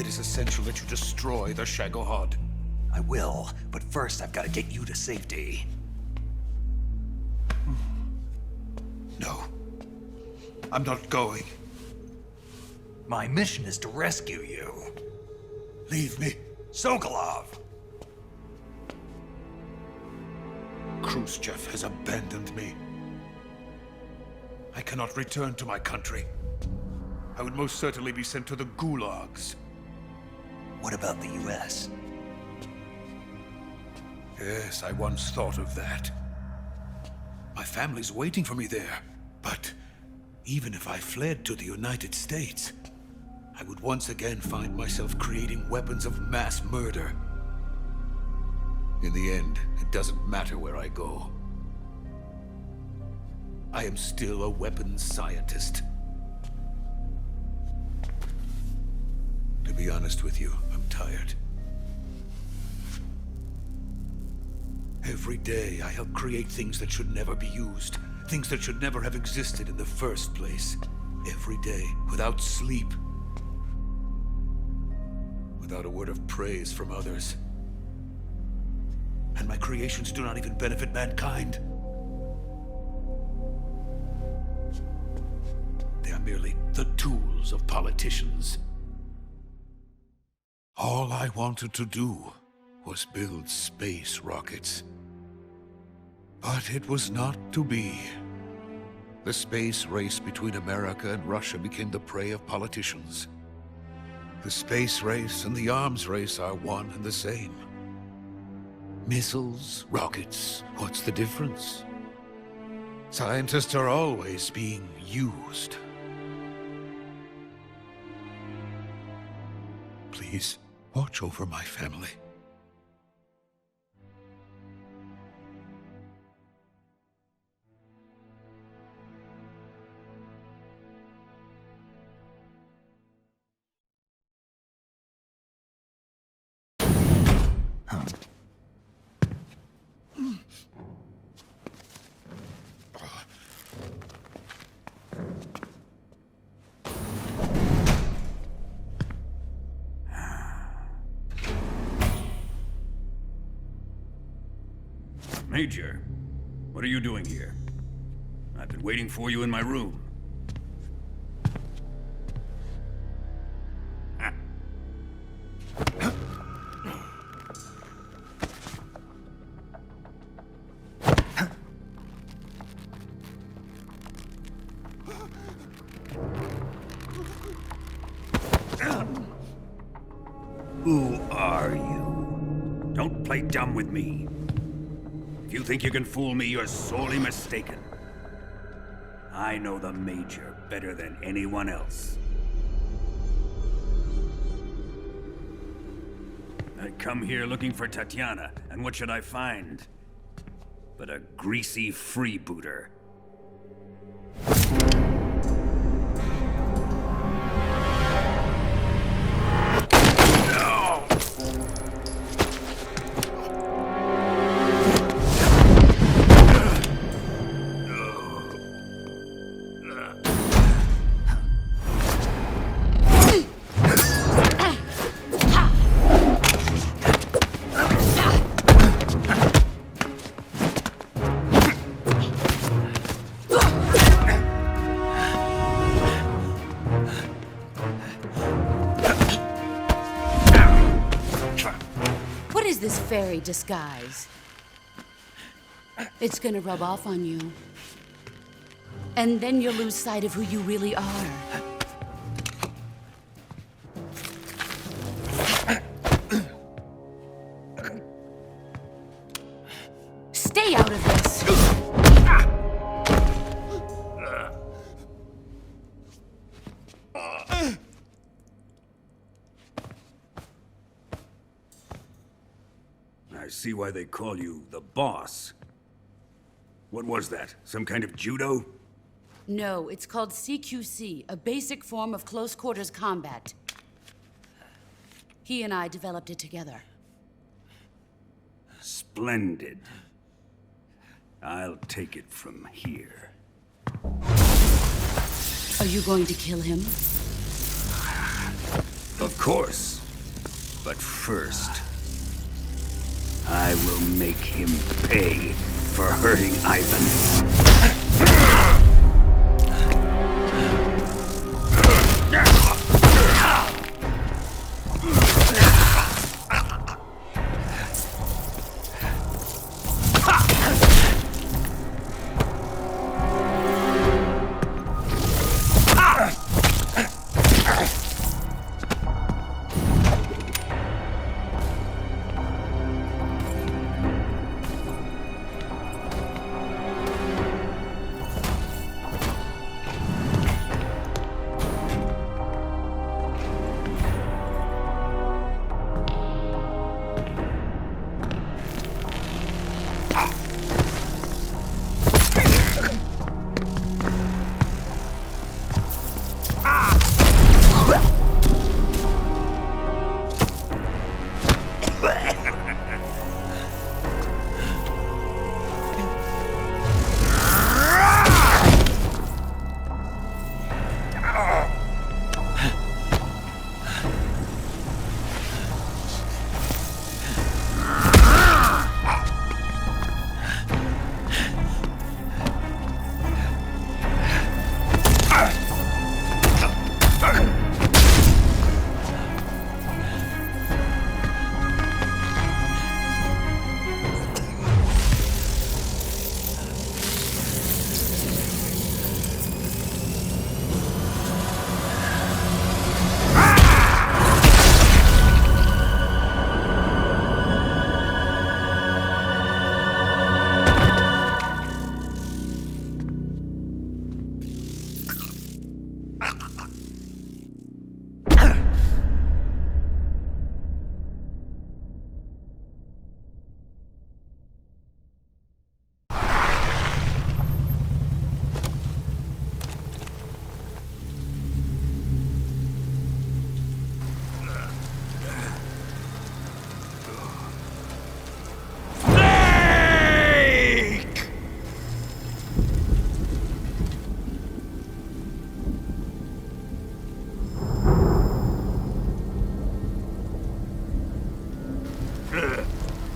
It is essential that you destroy the Shagohod. I will, but first I've got to get you to safety. No. I'm not going. My mission is to rescue you. Leave me. Sokolov! Khrushchev has abandoned me. I cannot return to my country. I would most certainly be sent to the gulags. What about the US? Yes, I once thought of that. My family's waiting for me there. But even if I fled to the United States, I would once again find myself creating weapons of mass murder. In the end, it doesn't matter where I go. I am still a weapons scientist. To be honest with you, I'm tired. Every day, I help create things that should never be used. Things that should never have existed in the first place. Every day, without sleep. Without a word of praise from others. And my creations do not even benefit mankind. They are merely the tools of politicians. All I wanted to do was build space rockets. But it was not to be. The space race between America and Russia became the prey of politicians. The space race and the arms race are one and the same. Missiles, rockets, what's the difference? Scientists are always being used. Please, watch over my family. Major, what are you doing here? I've been waiting for you in my room. Who are you? Don't play dumb with me. If you think you can fool me, you're sorely mistaken. I know the Major better than anyone else. I come here looking for Tatiana, and what should I find? But a greasy freebooter. This fairy disguise. It's gonna rub off on you. And then you'll lose sight of who you really are. Stay out of this! I see why they call you the boss. What was that? Some kind of judo? No, it's called CQC, a basic form of close quarters combat. He and I developed it together. Splendid. I'll take it from here. Are you going to kill him? Of course. But first, I will make him pay for hurting Ivan.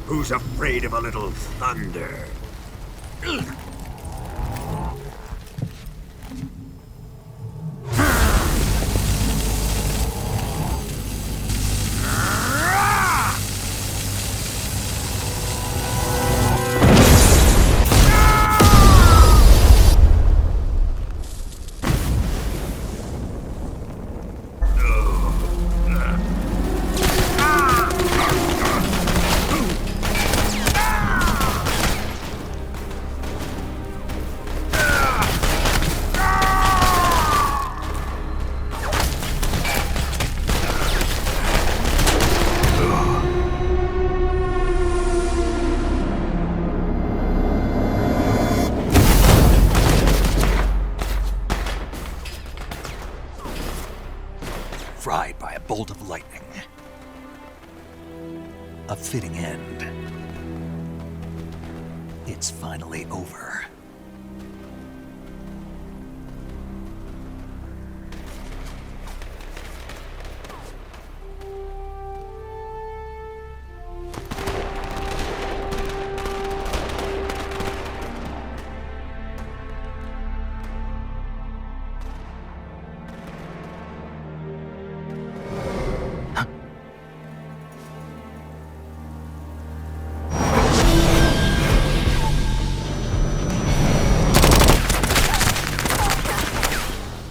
Who's afraid of a little thunder? Fried by a bolt of lightning. A fitting end. It's finally over.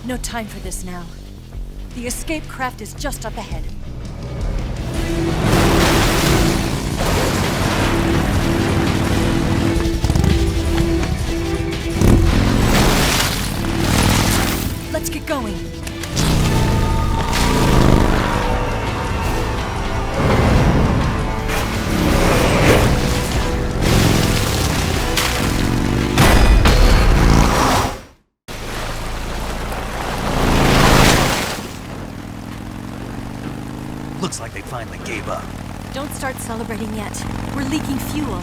No time for this now. The escape craft is just up ahead. Let's get going. Looks like they finally gave up. Don't start celebrating yet. We're leaking fuel.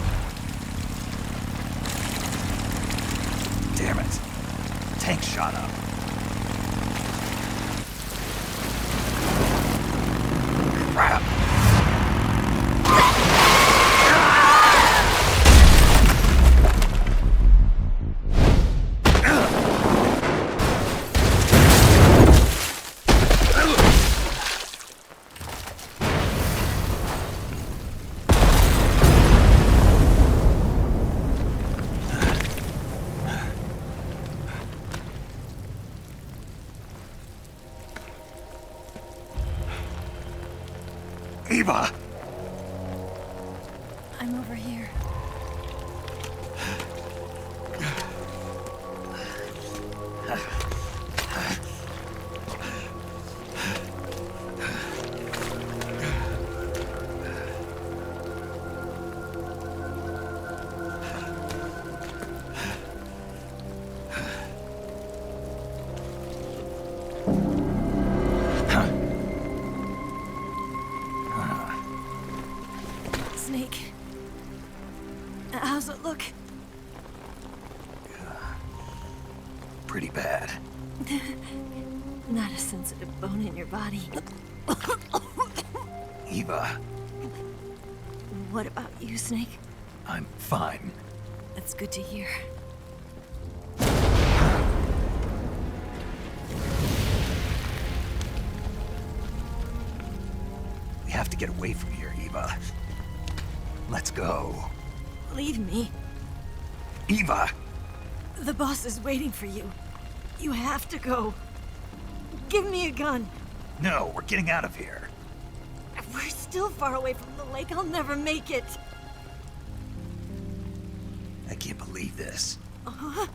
Damn it. Tank shot up. Eva! I'm over here. Snake. How's it look? Pretty bad. Not a sensitive bone in your body. Eva, What about you, Snake? I'm fine. That's good to hear. We have to get away from here, Eva. Let's go. Leave me. Eva! The boss is waiting for you. You have to go. Give me a gun. No, we're getting out of here. We're still far away from the lake. I'll never make it. I can't believe this. I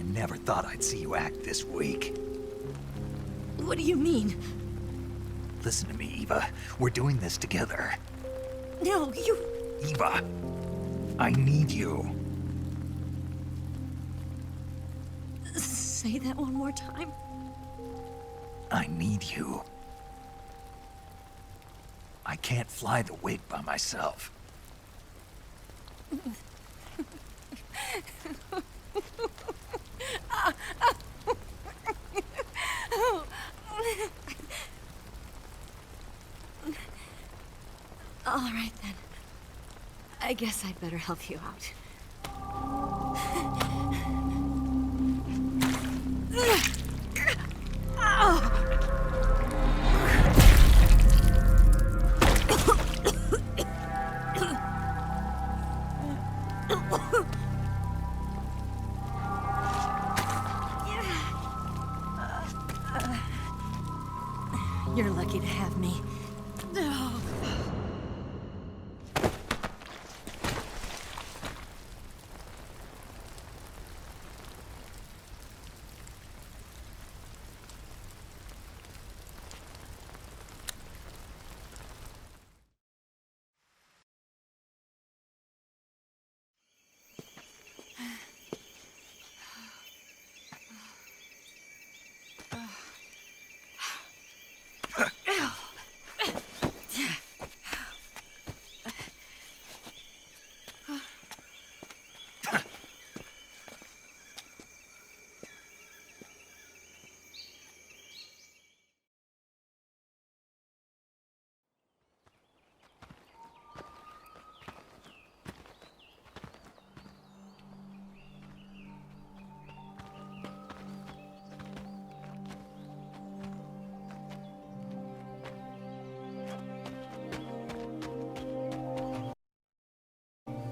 never thought I'd see you act this weak. What do you mean? Listen to me, Eva. We're doing this together. No, you... Eva, I need you. Say that one more time. I need you. I can't fly the wig by myself. All right, then. I guess I'd better help you out. You're lucky to have me.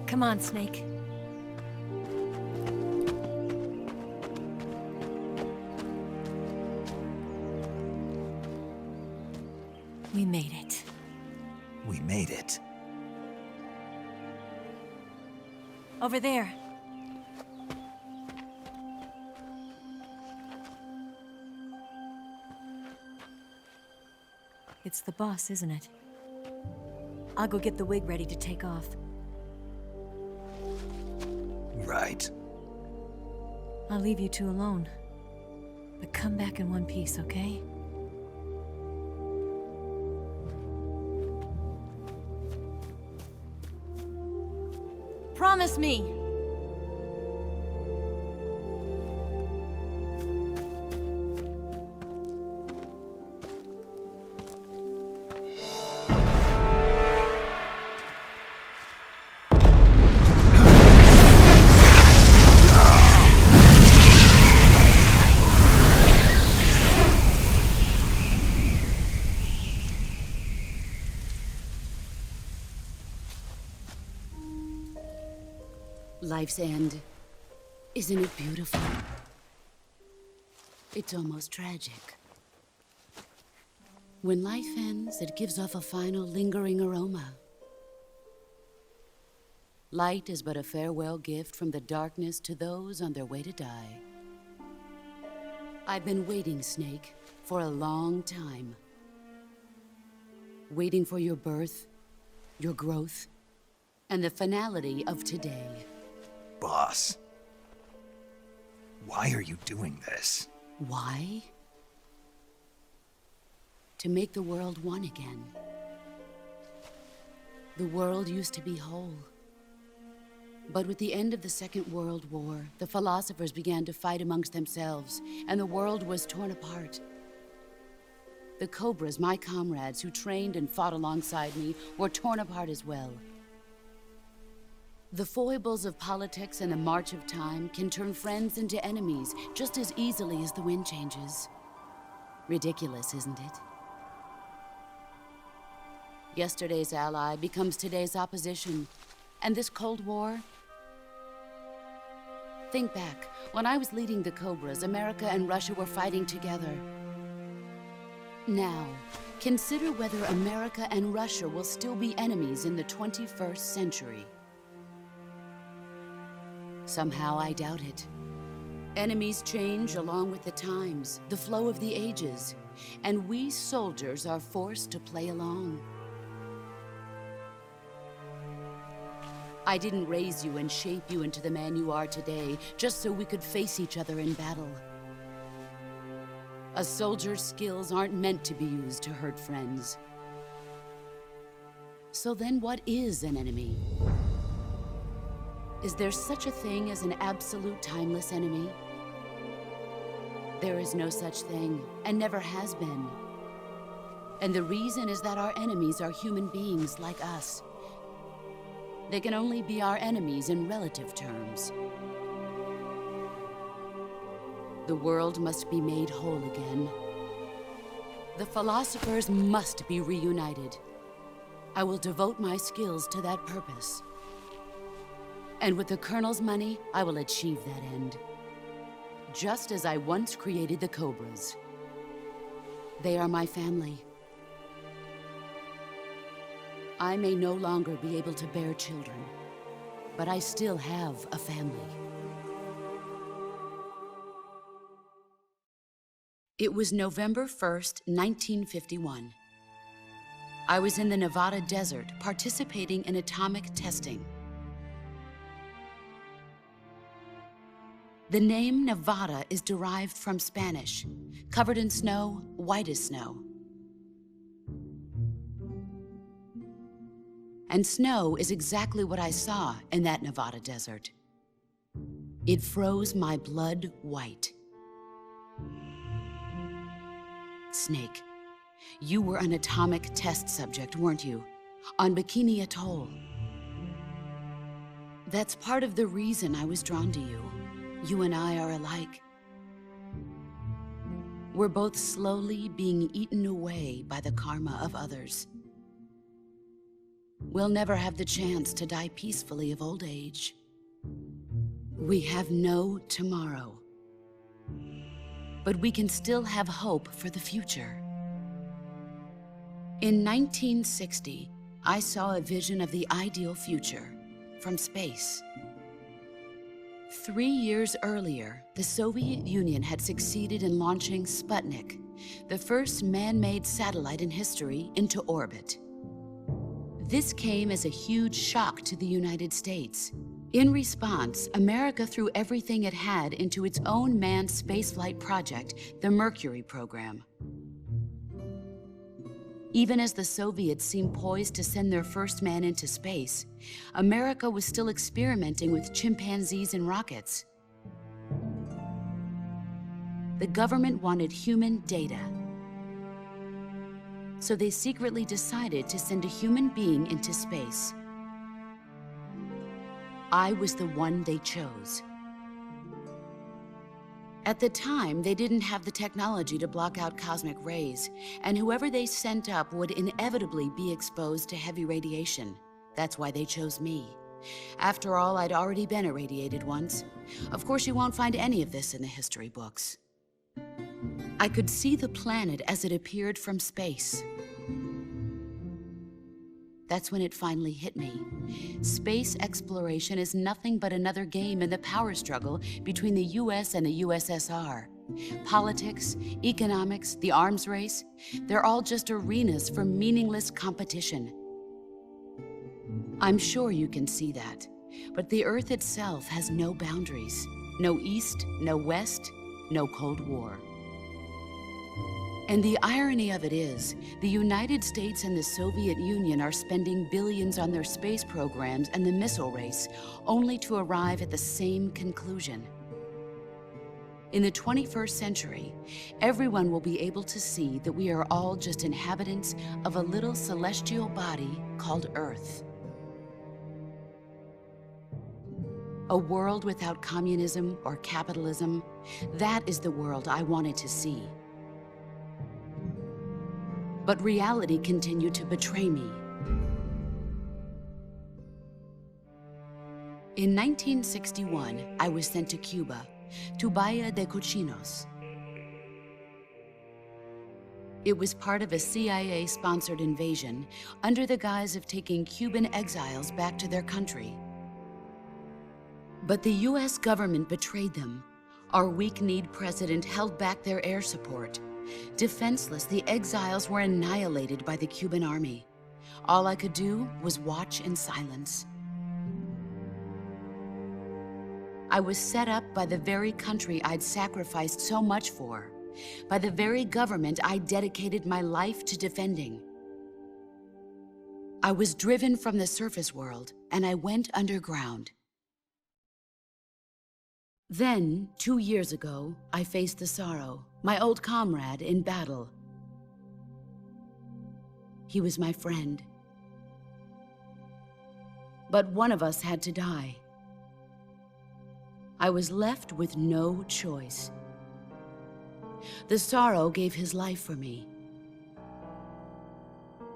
Come on, Snake. We made it. We made it. Over there. It's the boss, isn't it? I'll go get the wig ready to take off. Right. I'll leave you two alone. But come back in one piece, okay? Promise me! Life's end. Isn't it beautiful? It's almost tragic. When life ends, it gives off a final lingering aroma. Light is but a farewell gift from the darkness to those on their way to die. I've been waiting, Snake, for a long time. Waiting for your birth, your growth, and the finality of today. Boss. Why are you doing this? Why? To make the world one again. The world used to be whole. But with the end of the Second World War, the philosophers began to fight amongst themselves, and the world was torn apart. The Cobras, my comrades who trained and fought alongside me, were torn apart as well. The foibles of politics and the march of time can turn friends into enemies just as easily as the wind changes. Ridiculous, isn't it? Yesterday's ally becomes today's opposition. And this Cold War? Think back. When I was leading the Cobras, America and Russia were fighting together. Now, consider whether America and Russia will still be enemies in the 21st century. Somehow I doubt it. Enemies change along with the times, the flow of the ages, and we soldiers are forced to play along. I didn't raise you and shape you into the man you are today just so we could face each other in battle. A soldier's skills aren't meant to be used to hurt friends. So then what is an enemy? Is there such a thing as an absolute timeless enemy? There is no such thing, and never has been. And the reason is that our enemies are human beings like us. They can only be our enemies in relative terms. The world must be made whole again. The philosophers must be reunited. I will devote my skills to that purpose. And with the Colonel's money, I will achieve that end. Just as I once created the Cobras. They are my family. I may no longer be able to bear children, but I still have a family. It was November 1st, 1951. I was in the Nevada desert participating in atomic testing. The name Nevada is derived from Spanish, covered in snow, white as snow. And snow is exactly what I saw in that Nevada desert. It froze my blood white. Snake, you were an atomic test subject, weren't you? On Bikini Atoll. That's part of the reason I was drawn to you. You and I are alike. We're both slowly being eaten away by the karma of others. We'll never have the chance to die peacefully of old age. We have no tomorrow. But we can still have hope for the future. In 1960, I saw a vision of the ideal future from space. 3 years earlier, the Soviet Union had succeeded in launching Sputnik, the first man-made satellite in history, into orbit. This came as a huge shock to the United States. In response, America threw everything it had into its own manned spaceflight project, the Mercury program. Even as the Soviets seemed poised to send their first man into space, America was still experimenting with chimpanzees and rockets. The government wanted human data. So they secretly decided to send a human being into space. I was the one they chose. At the time, they didn't have the technology to block out cosmic rays, and whoever they sent up would inevitably be exposed to heavy radiation. That's why they chose me. After all, I'd already been irradiated once. Of course, you won't find any of this in the history books. I could see the planet as it appeared from space. That's when it finally hit me. Space exploration is nothing but another game in the power struggle between the US and the USSR. Politics, economics, the arms race, they're all just arenas for meaningless competition. I'm sure you can see that, but the Earth itself has no boundaries. No East, no West, no Cold War. And the irony of it is, the United States and the Soviet Union are spending billions on their space programs and the missile race, only to arrive at the same conclusion. In the 21st century, everyone will be able to see that we are all just inhabitants of a little celestial body called Earth. A world without communism or capitalism, that is the world I wanted to see. But reality continued to betray me. In 1961, I was sent to Cuba, to Bahia de Cochinos. It was part of a CIA-sponsored invasion under the guise of taking Cuban exiles back to their country. But the US government betrayed them. Our weak-kneed president held back their air support. Defenseless, the exiles were annihilated by the Cuban army. All I could do was watch in silence. I was set up by the very country I'd sacrificed so much for, by the very government I dedicated my life to defending. I was driven from the surface world, and I went underground. Then, 2 years ago, I faced the Sorrow, my old comrade in battle. He was my friend. But one of us had to die. I was left with no choice. The Sorrow gave his life for me.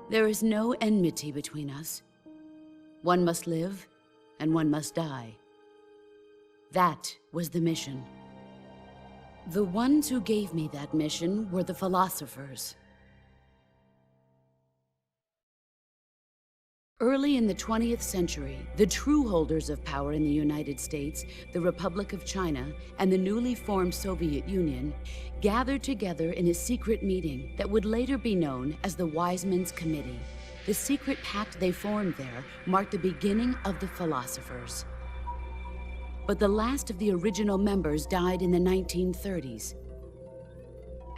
There is no enmity between us. One must live, and one must die. That was the mission. The ones who gave me that mission were the philosophers. Early in the 20th century, the true holders of power in the United States, the Republic of China, and the newly formed Soviet Union gathered together in a secret meeting that would later be known as the Wiseman's Committee. The secret pact they formed there marked the beginning of the philosophers. But the last of the original members died in the 1930s.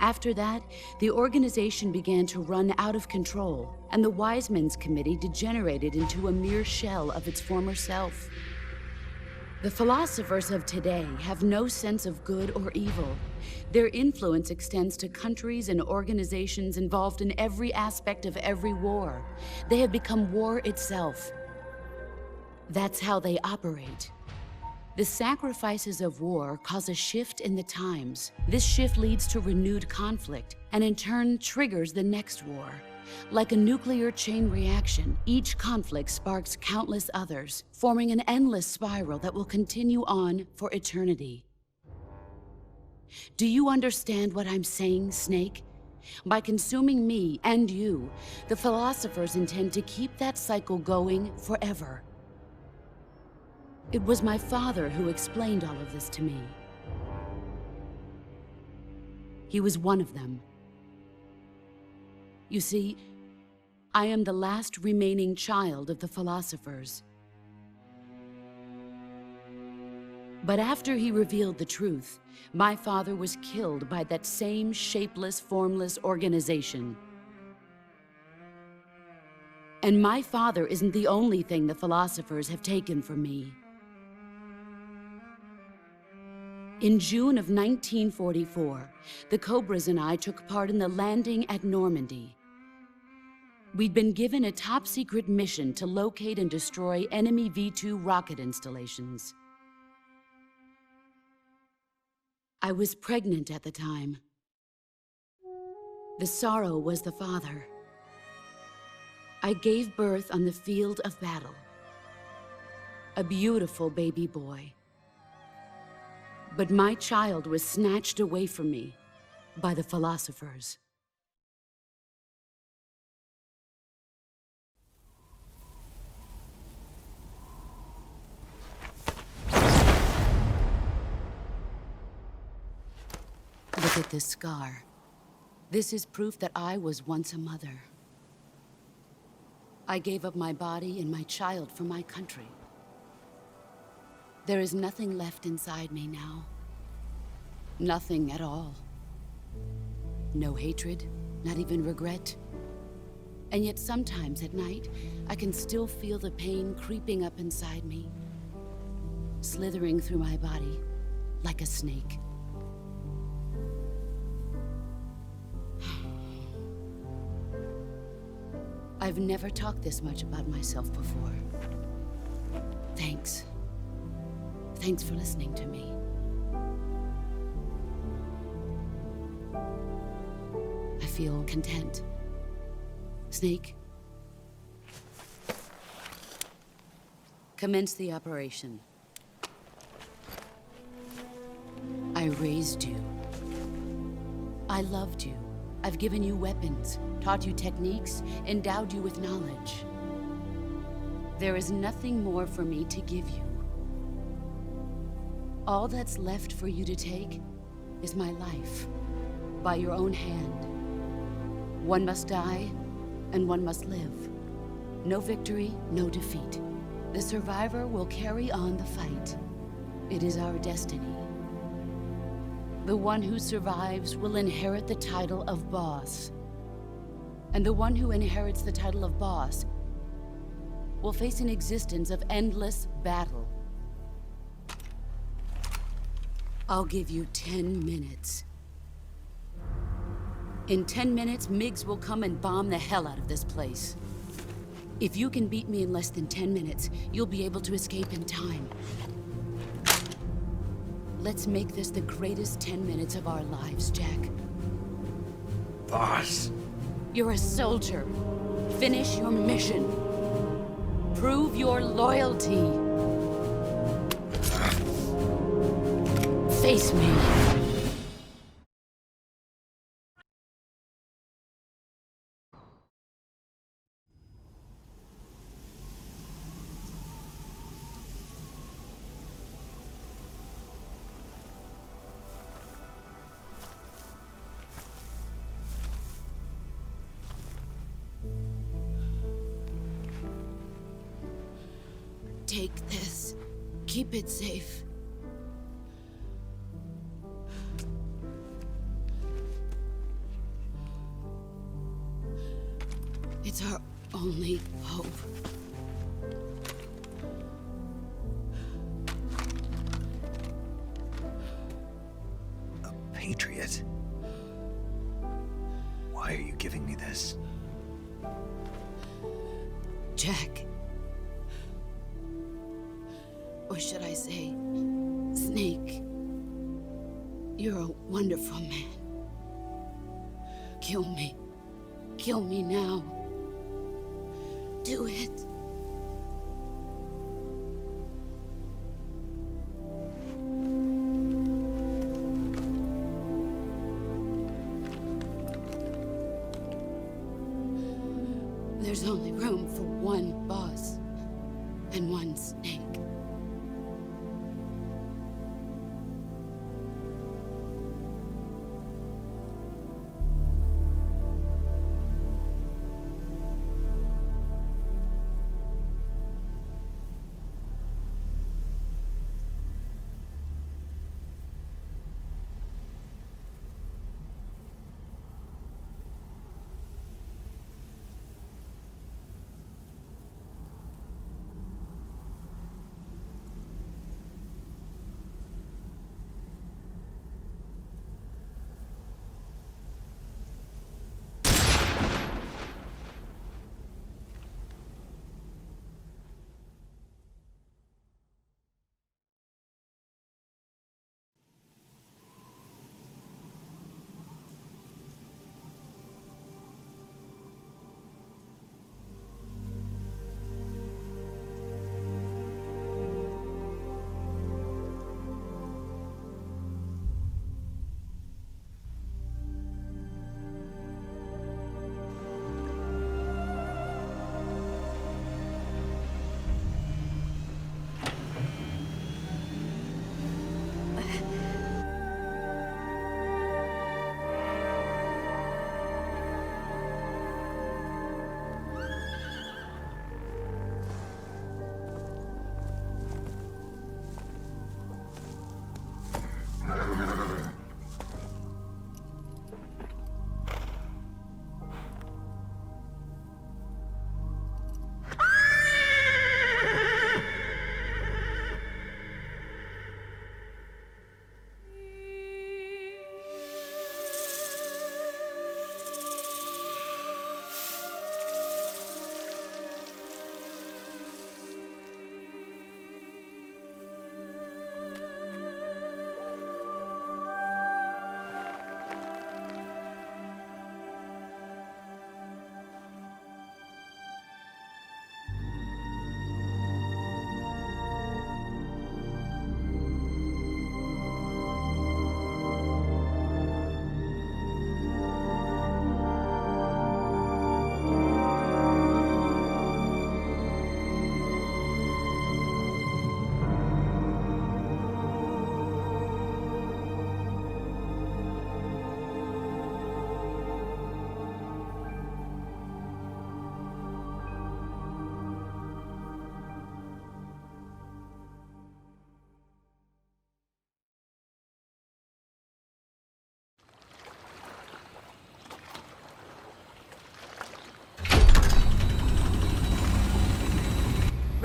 After that, the organization began to run out of control, and the Wiseman's Committee degenerated into a mere shell of its former self. The philosophers of today have no sense of good or evil. Their influence extends to countries and organizations involved in every aspect of every war. They have become war itself. That's how they operate. The sacrifices of war cause a shift in the times. This shift leads to renewed conflict, and in turn triggers the next war. Like a nuclear chain reaction, each conflict sparks countless others, forming an endless spiral that will continue on for eternity. Do you understand what I'm saying, Snake? By consuming me and you, the philosophers intend to keep that cycle going forever. It was my father who explained all of this to me. He was one of them. You see, I am the last remaining child of the philosophers. But after he revealed the truth, my father was killed by that same shapeless, formless organization. And my father isn't the only thing the philosophers have taken from me. In June of 1944, the Cobras and I took part in the landing at Normandy. We'd been given a top-secret mission to locate and destroy enemy V-2 rocket installations. I was pregnant at the time. The Sorrow was the father. I gave birth on the field of battle. A beautiful baby boy. But my child was snatched away from me. by the philosophers. Look at this scar. This is proof that I was once a mother. I gave up my body and my child for my country. There is nothing left inside me now. Nothing at all. No hatred, not even regret. And yet sometimes at night, I can still feel the pain creeping up inside me, slithering through my body like a snake. I've never talked this much about myself before. Thanks. Thanks for listening to me. I feel content. Snake? Commence the operation. I raised you. I loved you. I've given you weapons, taught you techniques, endowed you with knowledge. There is nothing more for me to give you. All that's left for you to take is my life, by your own hand. One must die, and one must live. No victory, no defeat. The survivor will carry on the fight. It is our destiny. The one who survives will inherit the title of boss. And the one who inherits the title of boss will face an existence of endless battle. I'll give you 10 minutes. In 10 minutes, MiGs will come and bomb the hell out of this place. If you can beat me in less than 10 minutes, you'll be able to escape in time. Let's make this the greatest 10 minutes of our lives, Jack. Boss. You're a soldier. Finish your mission. Prove your loyalty. Face me. Take this. Keep it safe. It's our only hope. A patriot? Why are you giving me this? Jack. Or should I say, Snake? You're a wonderful man. Kill me. Kill me now. Do it. There's only room for one boss and one Snake.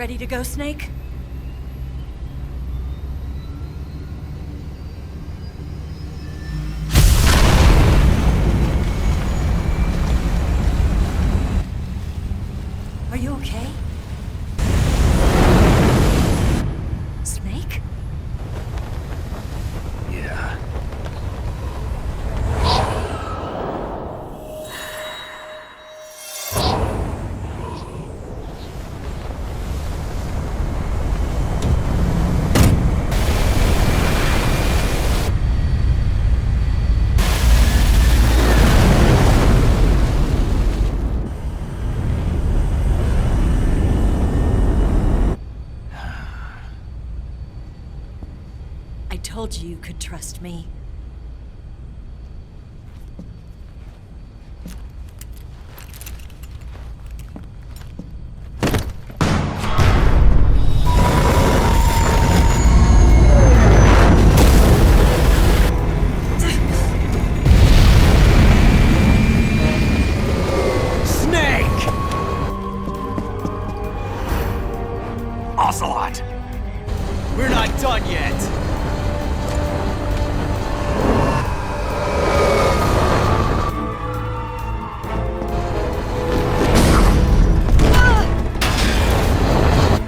Ready to go, Snake? Are you okay? Snake? Yeah. I told you you could trust me. Snake! Ocelot! We're not done yet!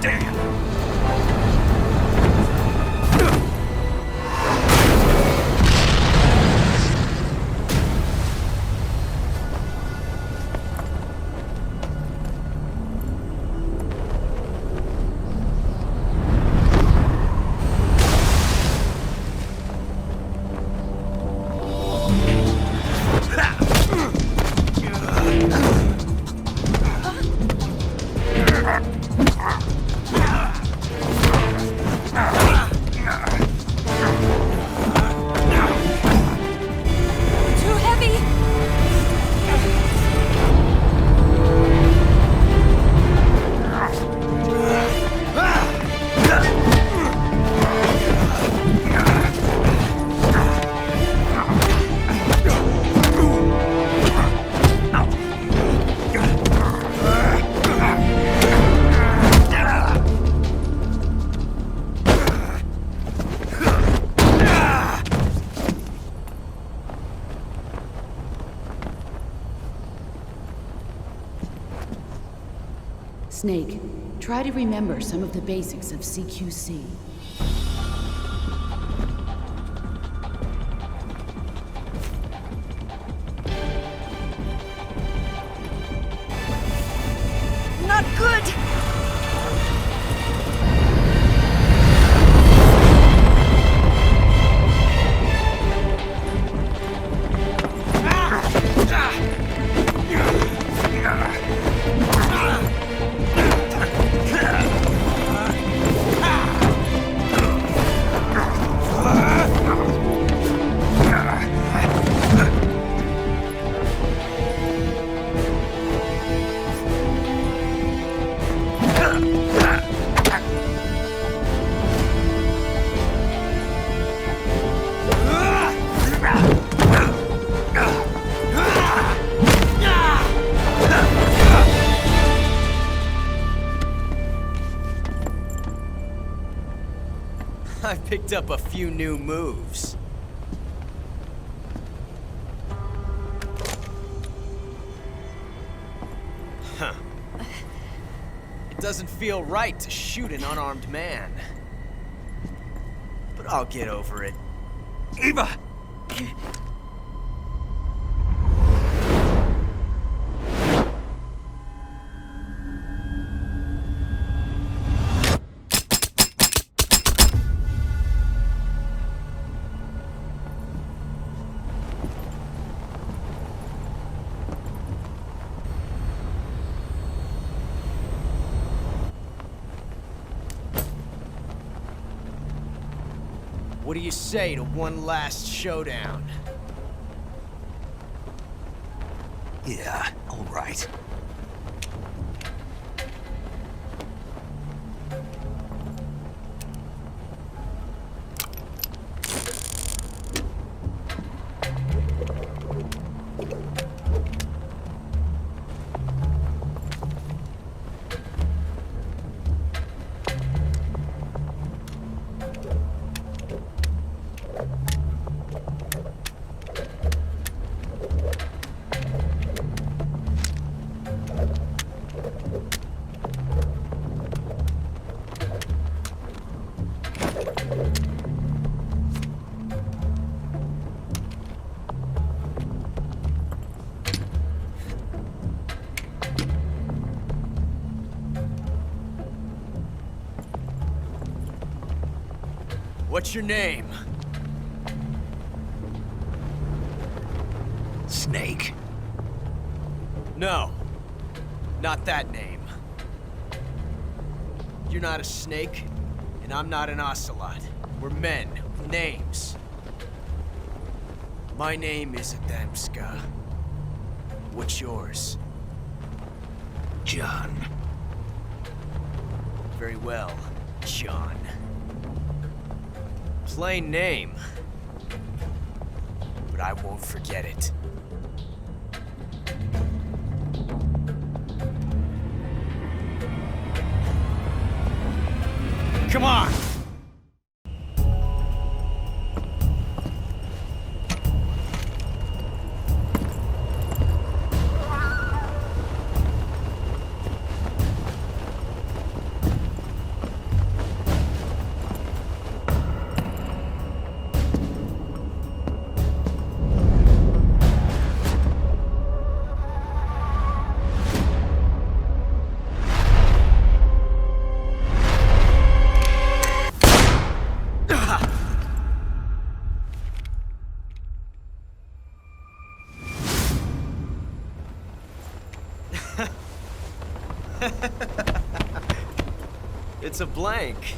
Damn! Too heavy! Snake, try to remember some of the basics of CQC. Not good! I've picked up a few new moves. Huh. It doesn't feel right to shoot an unarmed man. But I'll get over it. Eva! What do you say to one last showdown? Yeah, all right. What's your name? Snake. No. Not that name. You're not a snake, and I'm not an ocelot. We're men with names. My name is Adamska. What's yours? John. Very well, John. Plain name. But I won't forget it. Come on! It's a blank.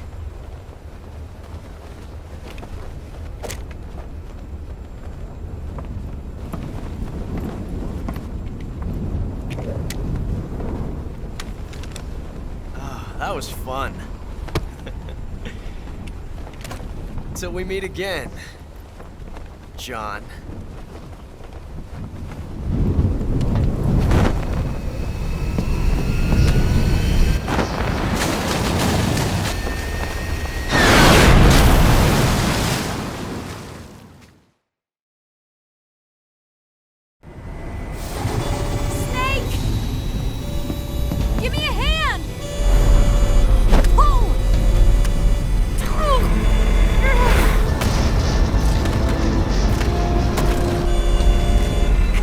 Ah, that was fun. Till we meet again, John. Give me a hand! Pull!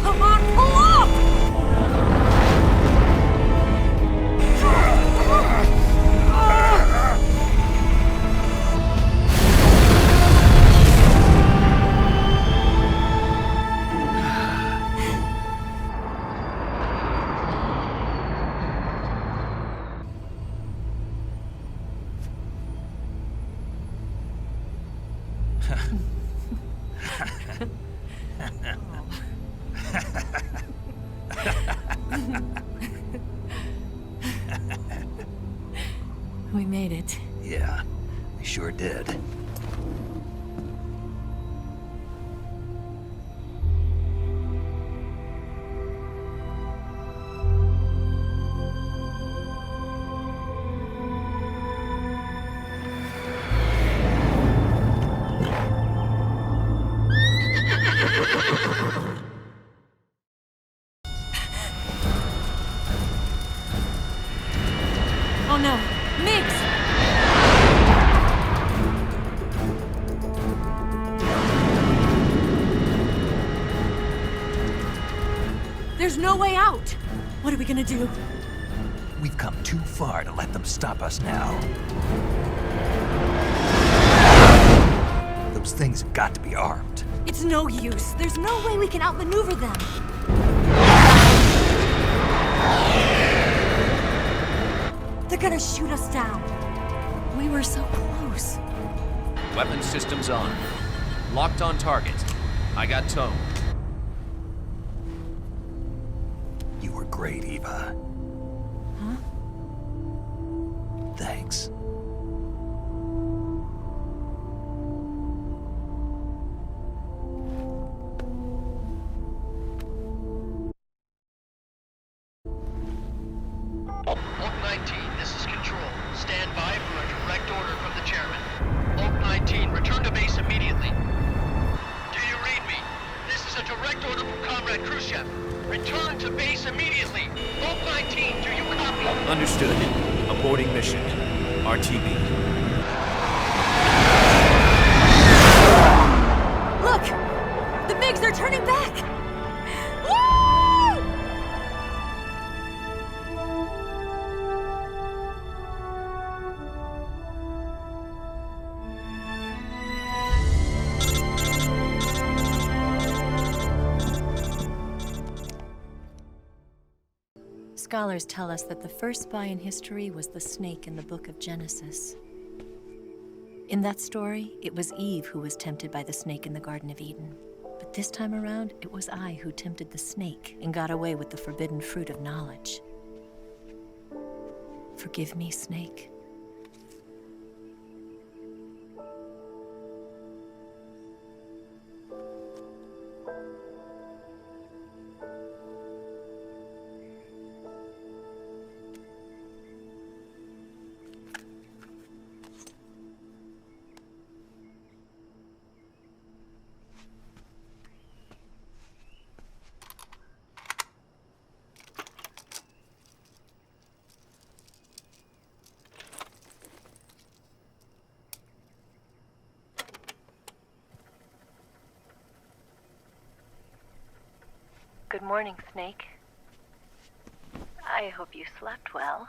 Come on, pull up! We made it. Yeah, we sure did. Oh no, Migs! There's no way out! What are we gonna do? We've come too far to let them stop us now. Those things have got to be armed. It's no use. There's no way we can outmaneuver them. They're gonna shoot us down. We were so close. Weapon systems on. Locked on target. I got tone. You were great, Eva. Huh? Thanks. Oak 19, this is Control. Stand by for a direct order from the chairman. Oak 19, return to base immediately. Do you read me? This is a direct order from Comrade Khrushchev. Return to base immediately. Oak 19, do you copy? Understood. Aborting mission. RTB. Look! The MiGs are turning back! Woo! Scholars tell us that the first spy in history was the snake in the book of Genesis. In that story, it was Eve who was tempted by the snake in the Garden of Eden. But this time around, it was I who tempted the snake and got away with the forbidden fruit of knowledge. Forgive me, Snake. Good morning, Snake. I hope you slept well.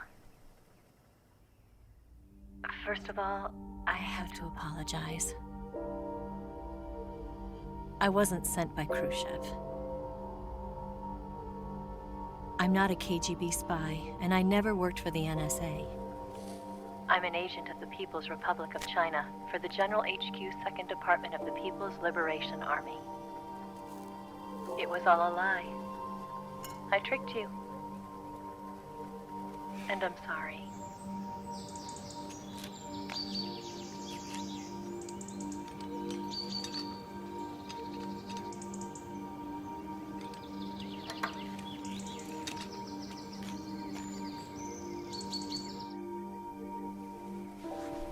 First of all, I have to apologize. I wasn't sent by Khrushchev. I'm not a KGB spy, and I never worked for the NSA. I'm an agent of the People's Republic of China for the General HQ 2nd Department of the People's Liberation Army. It was all a lie. I tricked you. And I'm sorry.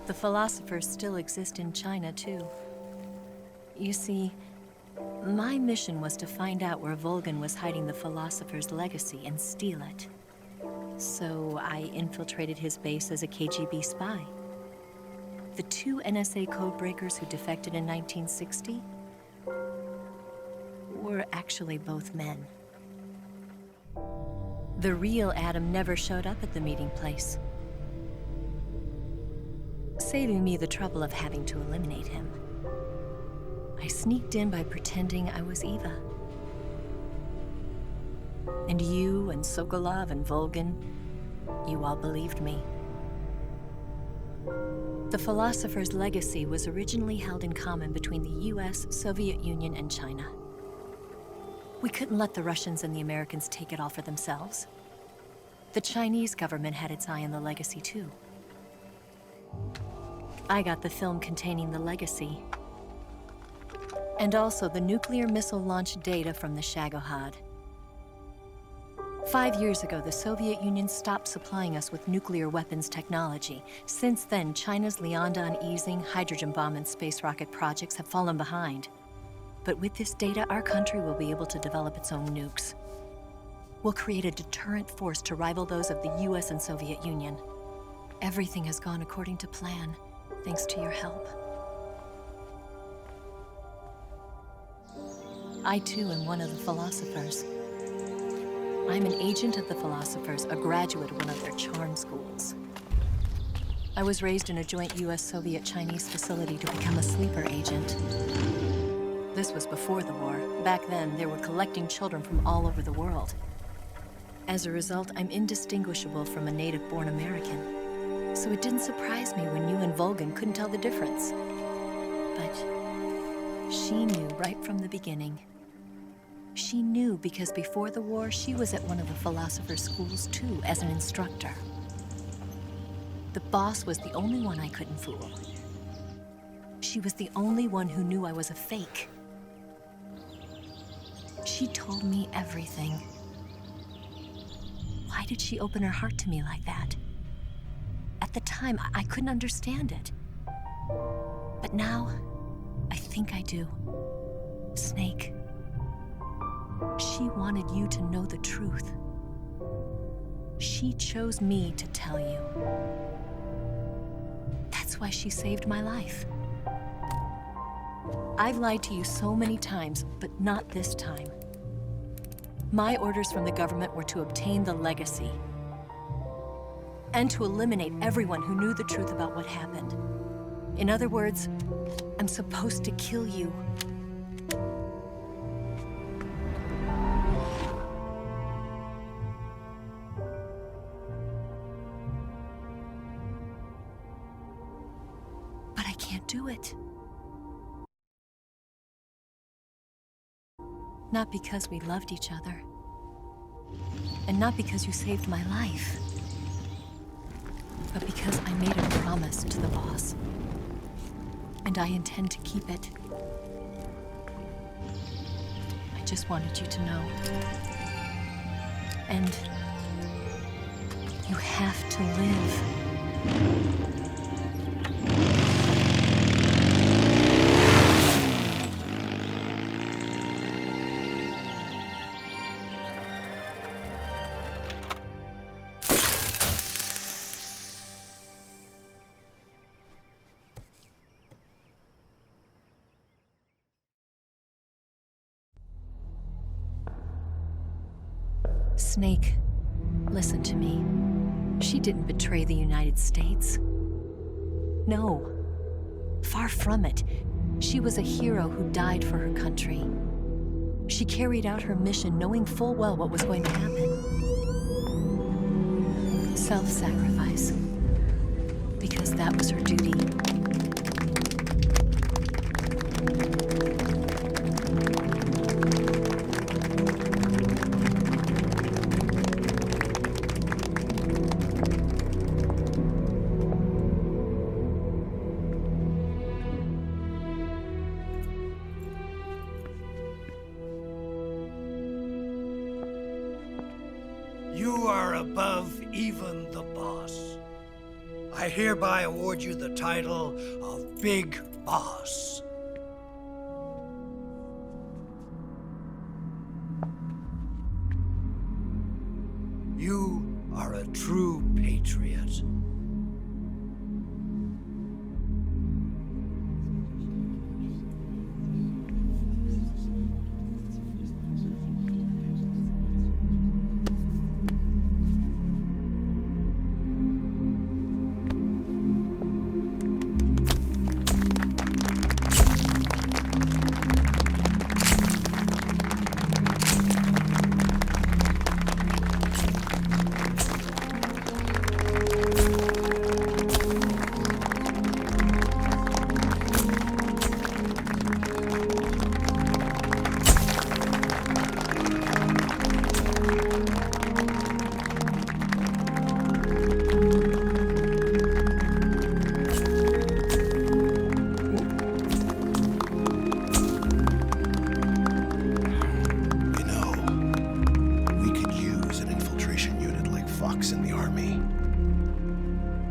The philosophers still exist in China, too. You see, my mission was to find out where Volgin was hiding the philosopher's legacy and steal it. So I infiltrated his base as a KGB spy. The 2 NSA codebreakers who defected in 1960 were actually both men. The real Adam never showed up at the meeting place, saving me the trouble of having to eliminate him. I sneaked in by pretending I was Eva. And you and Sokolov and Volgin, you all believed me. The philosopher's legacy was originally held in common between the US, Soviet Union, and China. We couldn't let the Russians and the Americans take it all for themselves. The Chinese government had its eye on the legacy, too. I got the film containing the legacy, and also the nuclear missile launch data from the Shagohod. 5 years ago, the Soviet Union stopped supplying us with nuclear weapons technology. Since then, China's Liaodong easing, hydrogen bomb, and space rocket projects have fallen behind. But with this data, our country will be able to develop its own nukes. We'll create a deterrent force to rival those of the US and Soviet Union. Everything has gone according to plan, thanks to your help. I, too, am one of the philosophers. I'm an agent of the philosophers, a graduate of one of their charm schools. I was raised in a joint US-Soviet-Chinese facility to become a sleeper agent. This was before the war. Back then, they were collecting children from all over the world. As a result, I'm indistinguishable from a native-born American. So it didn't surprise me when you and Volgin couldn't tell the difference. But she knew right from the beginning. She knew because before the war, she was at one of the philosopher's schools too, as an instructor. The boss was the only one I couldn't fool. She was the only one who knew I was a fake. She told me everything. Why did she open her heart to me like that? At the time, I couldn't understand it. But now, I think I do. Snake. She wanted you to know the truth. She chose me to tell you. That's why she saved my life. I've lied to you so many times, but not this time. My orders from the government were to obtain the legacy and to eliminate everyone who knew the truth about what happened. In other words, I'm supposed to kill you. can't do it. Not because we loved each other. And not because you saved my life. But because I made a promise to the boss. And I intend to keep it. I just wanted you to know. And you have to live. Snake, listen to me. She didn't betray the United States. No. Far from it. She was a hero who died for her country. She carried out her mission knowing full well what was going to happen. Self-sacrifice. Because that was her duty. You are above even the boss. I hereby award you the title of Big Boss. You are a true patriot.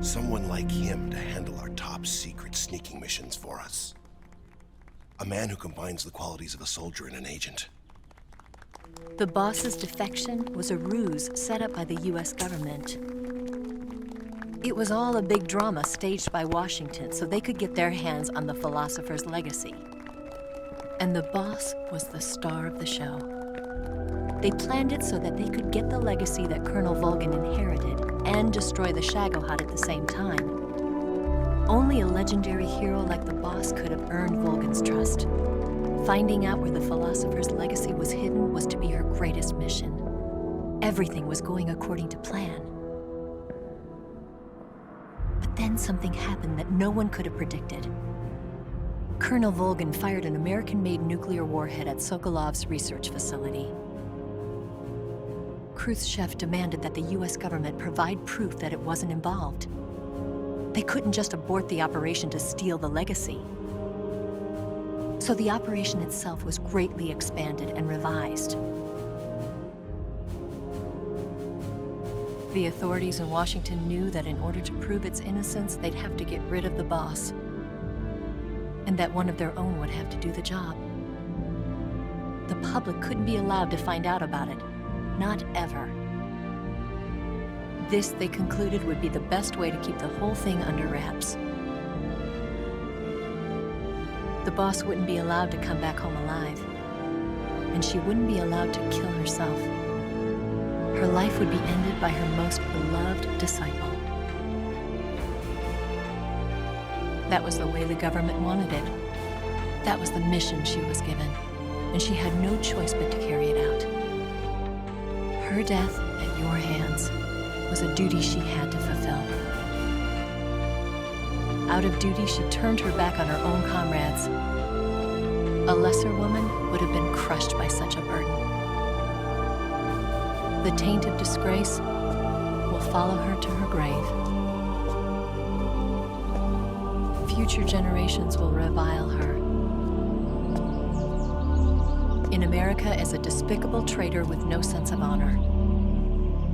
Someone like him to handle our top secret sneaking missions for us. A man who combines the qualities of a soldier and an agent. The boss's defection was a ruse set up by the US government. It was all a big drama staged by Washington so they could get their hands on the philosopher's legacy. And the boss was the star of the show. They planned it so that they could get the legacy that Colonel Volgin inherited and destroy the Shagohod at the same time. Only a legendary hero like the boss could have earned Volgin's trust. Finding out where the philosopher's legacy was hidden was to be her greatest mission. Everything was going according to plan. But then something happened that no one could have predicted. Colonel Volgin fired an American-made nuclear warhead at Sokolov's research facility. Khrushchev demanded that the US government provide proof that it wasn't involved. They couldn't just abort the operation to steal the legacy. So the operation itself was greatly expanded and revised. The authorities in Washington knew that in order to prove its innocence, they'd have to get rid of the boss, and that one of their own would have to do the job. The public couldn't be allowed to find out about it. Not ever. This, they concluded, would be the best way to keep the whole thing under wraps. The boss wouldn't be allowed to come back home alive, and she wouldn't be allowed to kill herself. Her life would be ended by her most beloved disciple. That was the way the government wanted it. That was the mission she was given, and she had no choice but to carry it out. Her death at your hands was a duty she had to fulfill. Out of duty, she turned her back on her own comrades. A lesser woman would have been crushed by such a burden. The taint of disgrace will follow her to her grave. Future generations will revile her. In America as a despicable traitor with no sense of honor.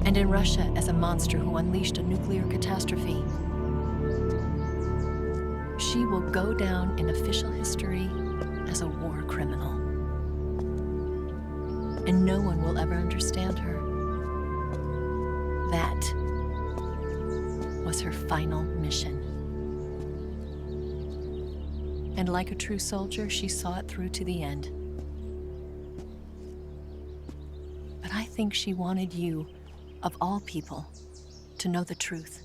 And in Russia as a monster who unleashed a nuclear catastrophe. She will go down in official history as a war criminal. And no one will ever understand her. That was her final mission. And like a true soldier, she saw it through to the end. But I think she wanted you, of all people, to know the truth.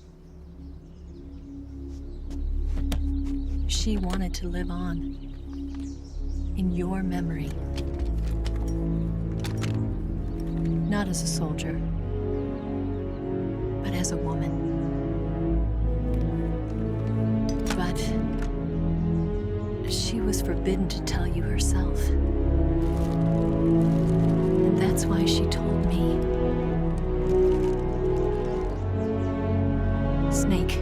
She wanted to live on in your memory. Not as a soldier, but as a woman. But she was forbidden to tell you herself. And that's why she told me. Snake,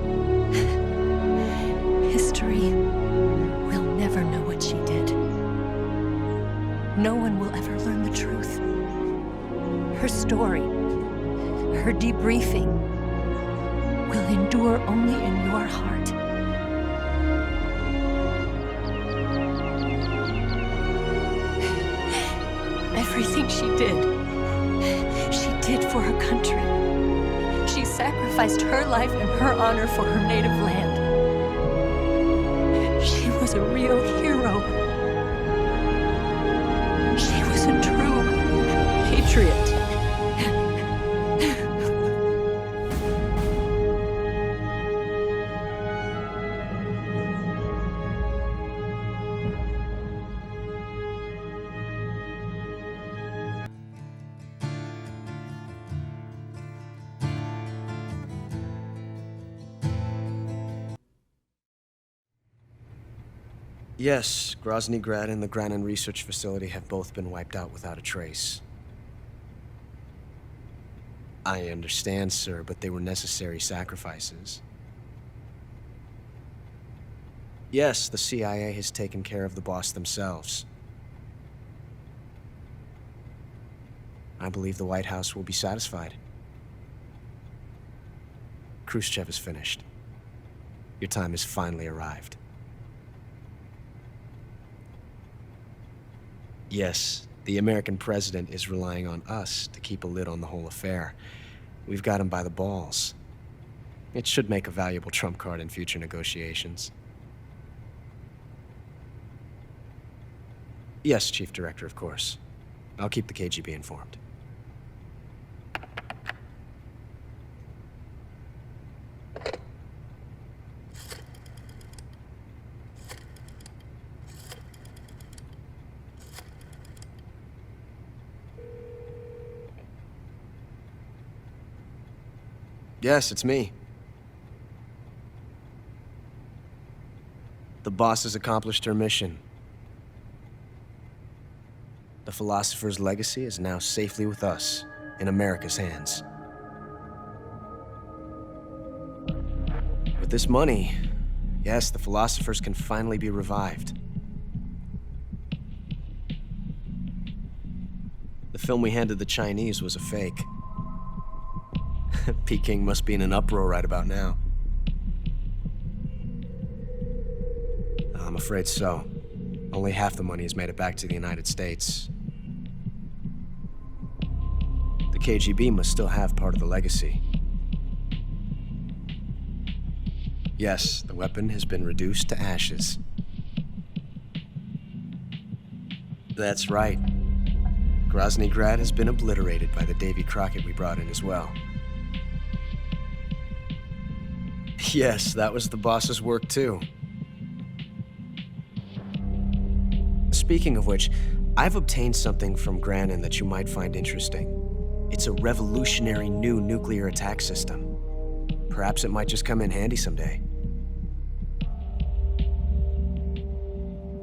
history will never know what she did. No one will ever learn the truth. Her story, her debriefing, will endure only in your heart. Everything she did for her country. She sacrificed her life and her honor for her native land. She was a real hero. She was a true patriot. Yes, Grozny Grad and the Granin Research Facility have both been wiped out without a trace. I understand, sir, but they were necessary sacrifices. Yes, the CIA has taken care of the boss themselves. I believe the White House will be satisfied. Khrushchev is finished. Your time has finally arrived. Yes, the American president is relying on us to keep a lid on the whole affair. We've got him by the balls. It should make a valuable trump card in future negotiations. Yes, Chief Director, of course. I'll keep the KGB informed. Yes, it's me. The boss has accomplished her mission. The philosopher's legacy is now safely with us, in America's hands. With this money, yes, the philosophers can finally be revived. The film we handed the Chinese was a fake. Peking must be in an uproar right about now. I'm afraid so. Only half the money has made it back to the United States. The KGB must still have part of the legacy. Yes, the weapon has been reduced to ashes. That's right. Grozny Grad has been obliterated by the Davy Crockett we brought in as well. Yes, that was the boss's work too. Speaking of which, I've obtained something from Granin that you might find interesting. It's a revolutionary new nuclear attack system. Perhaps it might just come in handy someday.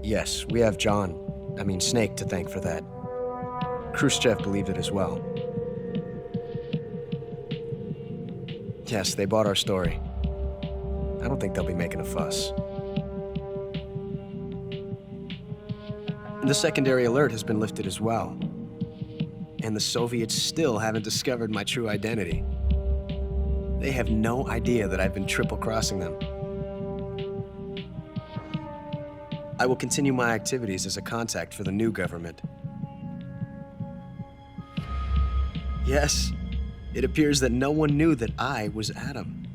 Yes, we have Snake to thank for that. Khrushchev believed it as well. Yes, they bought our story. I don't think they'll be making a fuss. The secondary alert has been lifted as well. And the Soviets still haven't discovered my true identity. They have no idea that I've been triple-crossing them. I will continue my activities as a contact for the new government. Yes, it appears that no one knew that I was Adam.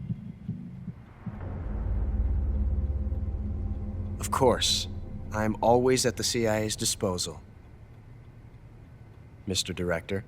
Of course, I'm always at the CIA's disposal, Mr. Director.